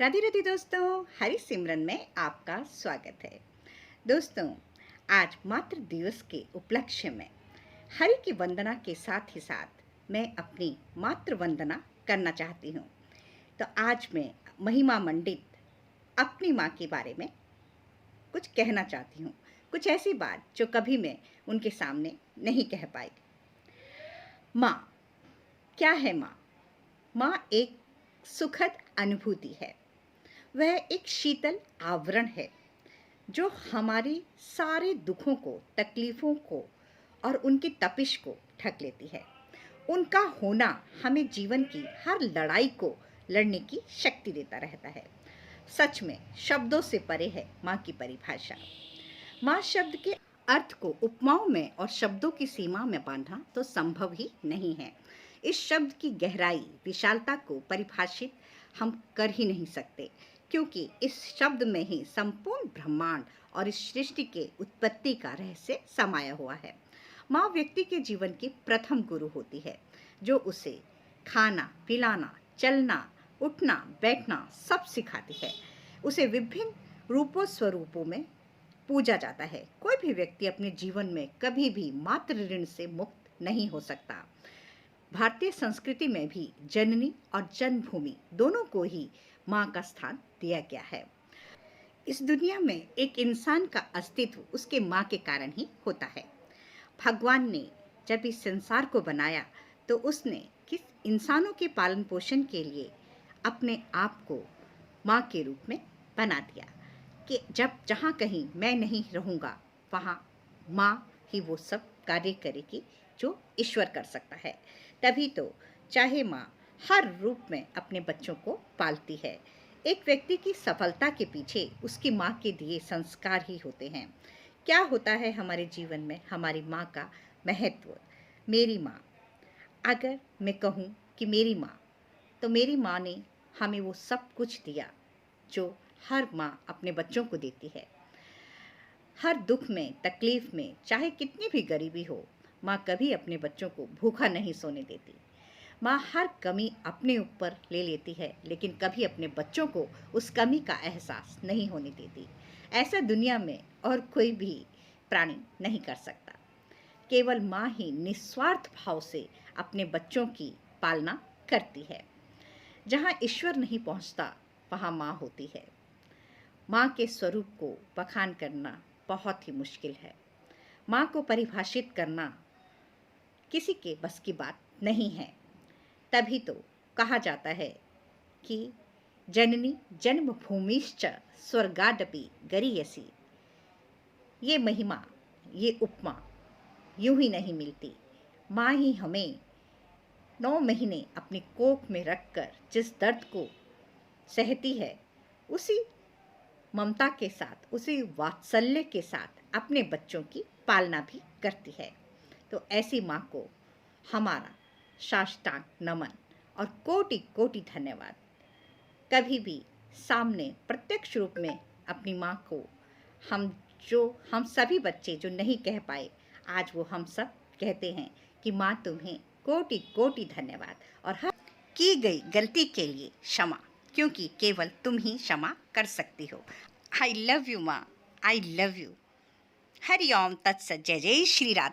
राधे राधे दोस्तों, हरि सिमरन में आपका स्वागत है। दोस्तों, आज मातृ दिवस के उपलक्ष्य में हरि की वंदना के साथ ही साथ मैं अपनी मातृ वंदना करना चाहती हूँ। तो आज मैं महिमा मंडित अपनी माँ के बारे में कुछ कहना चाहती हूँ। कुछ ऐसी बात जो कभी मैं उनके सामने नहीं कह पाई। माँ क्या है? माँ माँ एक सुखद अनुभूति है। वह एक शीतल आवरण है जो हमारे सारे दुखों को, तकलीफ़ों को और उनकी तपिश को ढक लेती है। उनका होना हमें जीवन की हर लड़ाई को लड़ने की शक्ति देता रहता है। सच में शब्दों से परे है माँ की परिभाषा। माँ शब्द के अर्थ को उपमाओं में और शब्दों की सीमा में बांधना तो संभव ही नहीं है। इस शब्द की गहराई, विशालता को परिभाषित हम कर ही नहीं सकते, क्योंकि इस शब्द में ही संपूर्ण ब्रह्मांड और इस सृष्टि के उत्पत्ति का रहस्य समाया हुआ है। माँ व्यक्ति के जीवन की प्रथम गुरु होती है, जो उसे खाना, पिलाना, चलना, उठना, बैठना सब सिखाती है। उसे विभिन्न रूपों स्वरूपों में पूजा जाता है। कोई भी व्यक्ति अपने जीवन में कभी भी मातृ ऋण से मुक्त नहीं हो सकता। भारतीय संस्कृति में भी जननी और जन्मभूमि दोनों को ही माँ का स्थान दिया गया है। इस दुनिया में एक इंसान का अस्तित्व उसके माँ के कारण ही होता है। भगवान ने जब इस संसार को बनाया तो उसने किस इंसानों के पालन पोषण के लिए अपने आप को माँ के रूप में बना दिया कि जब जहाँ कहीं मैं नहीं रहूँगा वहाँ माँ ही वो सब कार्य करेगी जो ईश्वर कर सकता है। तभी तो चाहे माँ हर रूप में अपने बच्चों को पालती है। एक व्यक्ति की सफलता के पीछे उसकी माँ के दिए संस्कार ही होते हैं। क्या होता है हमारे जीवन में हमारी माँ का महत्व? मेरी माँ, अगर मैं कहूँ कि मेरी माँ, तो मेरी माँ ने हमें वो सब कुछ दिया जो हर माँ अपने बच्चों को देती है। हर दुख में, तकलीफ में, चाहे कितनी भी गरीबी हो, माँ कभी अपने बच्चों को भूखा नहीं सोने देती। माँ हर कमी अपने ऊपर ले लेती है, लेकिन कभी अपने बच्चों को उस कमी का एहसास नहीं होने देती। ऐसा दुनिया में और कोई भी प्राणी नहीं कर सकता। केवल माँ ही निस्वार्थ भाव से अपने बच्चों की पालना करती है। जहाँ ईश्वर नहीं पहुँचता, वहाँ माँ होती है। माँ के स्वरूप को बखान करना बहुत ही मुश्किल है। माँ को परिभाषित करना किसी के बस की बात नहीं है। तभी तो कहा जाता है कि जननी जन्मभूमिश्च स्वर्गादपि गरीयसी। ये महिमा, ये उपमा यूं ही नहीं मिलती। माँ ही हमें 9 महीने अपनी कोख में रखकर जिस दर्द को सहती है, उसी ममता के साथ, उसी वात्सल्य के साथ अपने बच्चों की पालना भी करती है। तो ऐसी माँ को हमारा साष्टांग नमन और कोटि कोटि धन्यवाद। कभी भी सामने प्रत्यक्ष रूप में अपनी माँ को हम सभी बच्चे जो नहीं कह पाए, आज वो हम सब कहते हैं कि माँ तुम्हें कोटि कोटि धन्यवाद और हर की गई गलती के लिए क्षमा, क्योंकि केवल तुम ही क्षमा कर सकती हो। आई लव यू माँ, आई लव यू। हरि ओम तत्सत। जय जय श्री राधे।